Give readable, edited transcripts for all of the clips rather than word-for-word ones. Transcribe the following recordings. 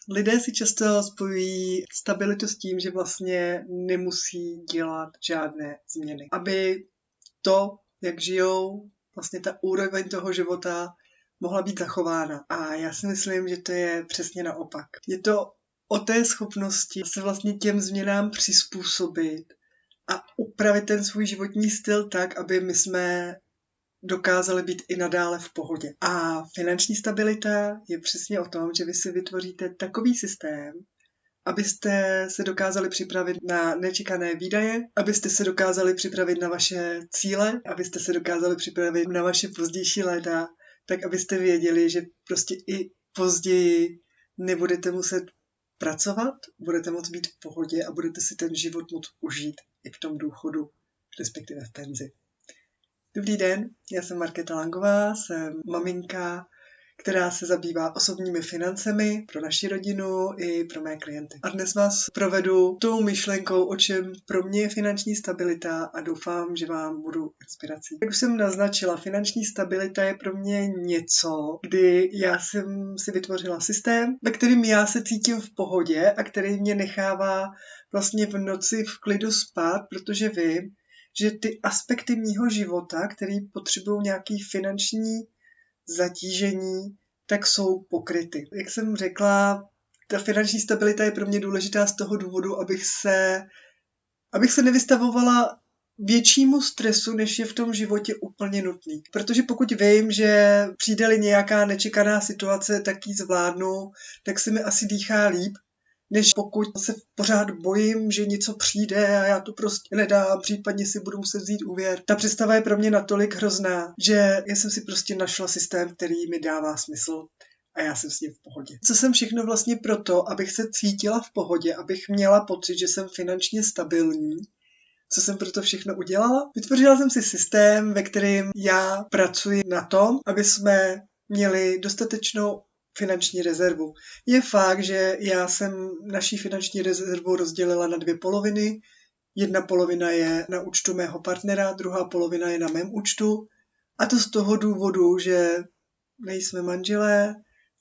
Lidé si často spojují stabilitu s tím, že vlastně nemusí dělat žádné změny. Aby to, jak žijou, vlastně ta úroveň toho života mohla být zachována. A já si myslím, že to je přesně naopak. Je to o té schopnosti se vlastně těm změnám přizpůsobit a upravit ten svůj životní styl tak, aby my jsme dokázali být i nadále v pohodě. A finanční stabilita je přesně o tom, že vy si vytvoříte takový systém, abyste se dokázali připravit na nečekané výdaje, abyste se dokázali připravit na vaše cíle, abyste se dokázali připravit na vaše pozdější léta, tak abyste věděli, že prostě i později nebudete muset pracovat, budete moct být v pohodě a budete si ten život moct užít i v tom důchodu, respektive v penzi. Dobrý den, já jsem Markéta Langová, jsem maminka, která se zabývá osobními financemi pro naši rodinu i pro mé klienty. A dnes vás provedu tou myšlenkou, o čem pro mě je finanční stabilita a doufám, že vám budu inspirací. Jak už jsem naznačila, finanční stabilita je pro mě něco, kdy já jsem si vytvořila systém, ve kterým já se cítím v pohodě a který mě nechává vlastně v noci v klidu spát, protože vím, že ty aspekty mýho života, které potřebují nějaký finanční zatížení, tak jsou pokryty. Jak jsem řekla, ta finanční stabilita je pro mě důležitá z toho důvodu, abych se nevystavovala většímu stresu, než je v tom životě úplně nutný. Protože pokud vím, že přijde-li nějaká nečekaná situace, tak ji zvládnu, tak se mi asi dýchá líp, než pokud se pořád bojím, že něco přijde a já to prostě nedám, případně si budu muset vzít úvěr. Ta představa je pro mě natolik hrozná, že já jsem si prostě našla systém, který mi dává smysl a já jsem s ním v pohodě. Co jsem všechno vlastně proto, abych se cítila v pohodě, abych měla pocit, že jsem finančně stabilní, co jsem proto všechno udělala? Vytvořila jsem si systém, ve kterém já pracuji na tom, aby jsme měli dostatečnou finanční rezervu. Je fakt, že já jsem naší finanční rezervu rozdělila na 2 poloviny. Jedna polovina je na účtu mého partnera, druhá polovina je na mém účtu. A to z toho důvodu, že nejsme manželé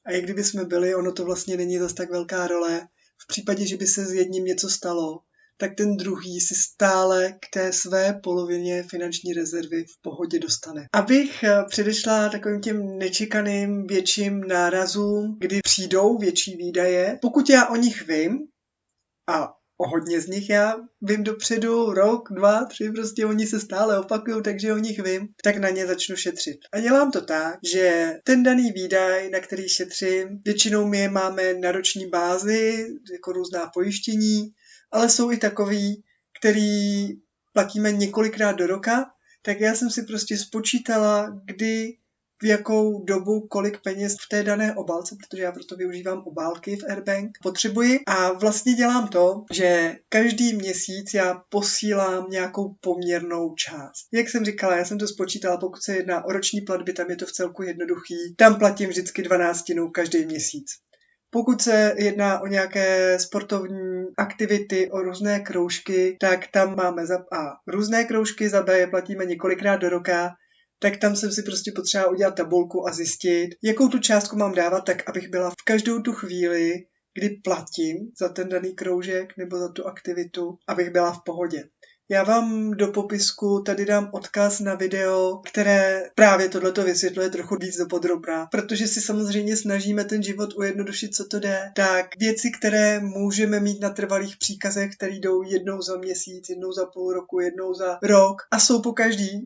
a i kdyby jsme byli, ono to vlastně není zas tak velká role. V případě, že by se s jedním něco stalo, tak ten druhý si stále k té své polovině finanční rezervy v pohodě dostane. Abych předešla takovým těm nečekaným větším nárazům, kdy přijdou větší výdaje, pokud já o nich vím, a o hodně z nich já vím dopředu, rok, 2, 3, prostě oni se stále opakují, takže o nich vím, tak na ně začnu šetřit. A dělám to tak, že ten daný výdaj, na který šetřím, většinou my je máme na roční bázi, jako různá pojištění, ale jsou i takový, který platíme několikrát do roka, tak já jsem si prostě spočítala, kdy, v jakou dobu, kolik peněz v té dané obálce, protože já proto využívám obálky v Airbank, potřebuji. A vlastně dělám to, že každý měsíc já posílám nějakou poměrnou část. Jak jsem říkala, já jsem to spočítala, pokud se jedná o roční platby, tam je to v celku jednoduchý. Tam platím vždycky 12 každý měsíc. Pokud se jedná o nějaké sportovní aktivity, o různé kroužky, tak tam máme za A různé kroužky, za B je platíme několikrát do roka, tak tam jsem si prostě potřeba udělat tabulku a zjistit, jakou tu částku mám dávat, tak abych byla v každou tu chvíli, kdy platím za ten daný kroužek nebo za tu aktivitu, abych byla v pohodě. Já vám do popisku tady dám odkaz na video, které právě tohleto vysvětluje trochu víc dopodrobna, protože si samozřejmě snažíme ten život ujednodušit, co to jde, tak věci, které můžeme mít na trvalých příkazech, které jdou jednou za měsíc, jednou za půl roku, jednou za rok a jsou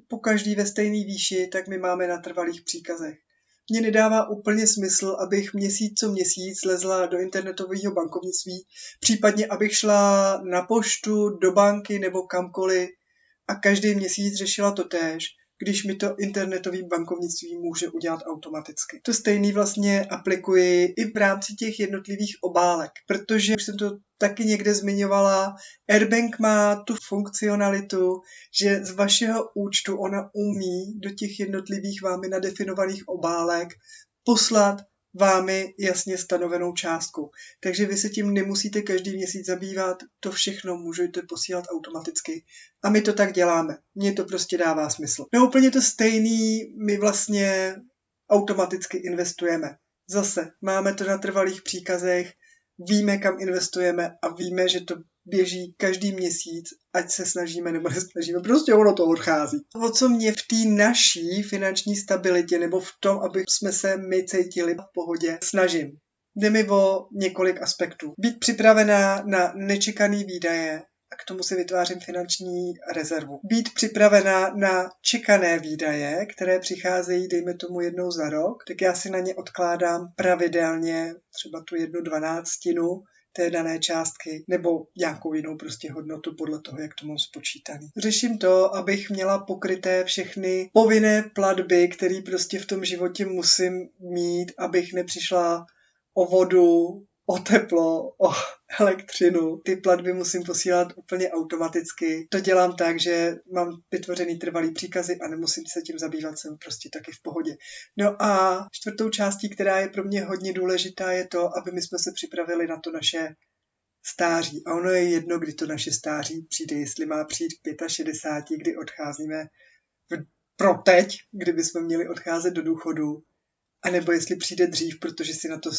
po každý ve stejné výši, tak my máme na trvalých příkazech. Mně nedává úplně smysl, abych měsíc co měsíc lezla do internetového bankovnictví, případně abych šla na poštu, do banky nebo kamkoliv a každý měsíc řešila totéž, když mi to internetové bankovnictví může udělat automaticky. To stejný vlastně aplikuji i v rámci těch jednotlivých obálek, protože už jsem to taky někde zmiňovala, Airbank má tu funkcionalitu, že z vašeho účtu ona umí do těch jednotlivých vámi nadefinovaných obálek poslat vámi jasně stanovenou částku. Takže vy se tím nemusíte každý měsíc zabývat, to všechno můžete posílat automaticky. A my to tak děláme. Mně to prostě dává smysl. No úplně to stejný, my vlastně automaticky investujeme. Zase máme to na trvalých příkazech víme, kam investujeme a víme, že to běží každý měsíc, ať se snažíme nebo nesnažíme, prostě ono to odchází. O co mě v té naší finanční stabilitě nebo v tom, aby jsme se my cítili v pohodě, snažím. Jde mi o několik aspektů. Být připravená na nečekaný výdaje, a k tomu si vytvářím finanční rezervu. Být připravená na čekané výdaje, které přicházejí, dejme tomu jednou za rok, tak já si na ně odkládám pravidelně třeba tu 1/12 té dané částky nebo nějakou jinou prostě hodnotu podle toho, jak to mám spočítaný. Řeším to, abych měla pokryté všechny povinné platby, které prostě v tom životě musím mít, abych nepřišla o vodu, o teplo, o elektřinu. Ty platby musím posílat úplně automaticky. To dělám tak, že mám vytvořený trvalý příkazy a nemusím se tím zabývat, jsem prostě taky v pohodě. No a čtvrtou částí, která je pro mě hodně důležitá, je to, aby my jsme se připravili na to naše stáří. A ono je jedno, kdy to naše stáří přijde, jestli má přijít k 65, kdy odcházíme pro teď, kdyby jsme měli odcházet do důchodu, anebo jestli přijde dřív, protože si na to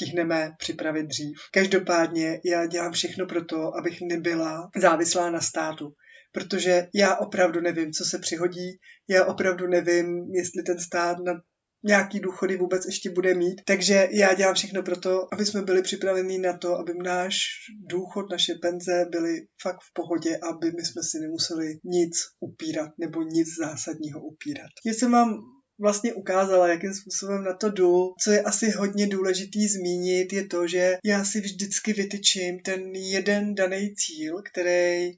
stihneme připravit dřív. Každopádně já dělám všechno pro to, abych nebyla závislá na státu, protože já opravdu nevím, co se přihodí, já opravdu nevím, jestli ten stát na nějaký důchody vůbec ještě bude mít, takže já dělám všechno pro to, aby jsme byli připraveni na to, aby náš důchod, naše penze byly fakt v pohodě, aby my jsme si nemuseli nic upírat nebo nic zásadního upírat. Já jsem vám vlastně ukázala, jakým způsobem na to jdu. Co je asi hodně důležitý zmínit, je to, že já si vždycky vytyčím ten jeden daný cíl, který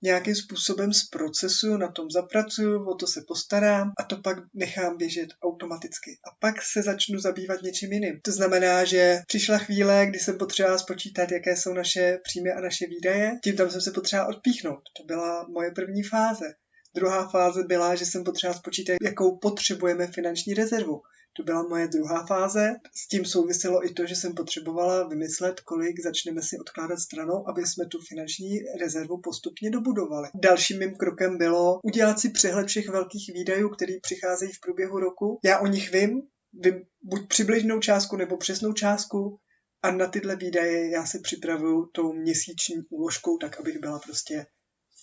nějakým způsobem zprocesuju, na tom zapracuju, o to se postarám a to pak nechám běžet automaticky. A pak se začnu zabývat něčím jiným. To znamená, že přišla chvíle, kdy jsem potřebovala spočítat, jaké jsou naše příjmy a naše výdaje. Tím tam jsem se potřebovala odpíchnout. To byla moje první fáze. Druhá fáze byla, že jsem potřebovala spočítat, jakou potřebujeme finanční rezervu. To byla moje druhá fáze. S tím souviselo i to, že jsem potřebovala vymyslet, kolik začneme si odkládat stranou, aby jsme tu finanční rezervu postupně dobudovali. Dalším mým krokem bylo udělat si přehled všech velkých výdajů, které přicházejí v průběhu roku. Já o nich vím buď přibližnou částku nebo přesnou částku a na tyhle výdaje já si připravuju tou měsíční úložkou, tak abych byla prostě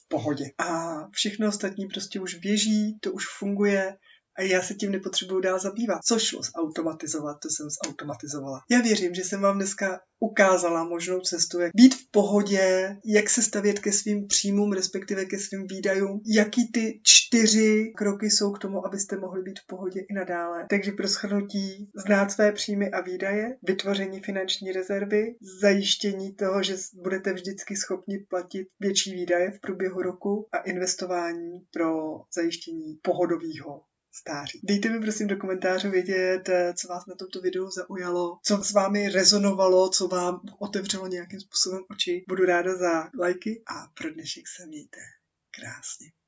v pohodě. A všechno ostatní prostě už běží, to už funguje a já se tím nepotřebuju dál zabývat. Co šlo zautomatizovat, to jsem zautomatizovala. Já věřím, že jsem vám dneska ukázala možnou cestu, jak být v pohodě, jak se stavět ke svým příjmům, respektive ke svým výdajům, jaký ty 4 kroky jsou k tomu, abyste mohli být v pohodě i nadále. Takže pro shrnutí znát své příjmy a výdaje, vytvoření finanční rezervy, zajištění toho, že budete vždycky schopni platit větší výdaje v průběhu roku a investování pro zajištění pohodového stáří. Dejte mi prosím do komentářů vědět, co vás na tomto videu zaujalo, co s vámi rezonovalo, co vám otevřelo nějakým způsobem oči. Budu ráda za lajky a pro dnešek se mějte krásně.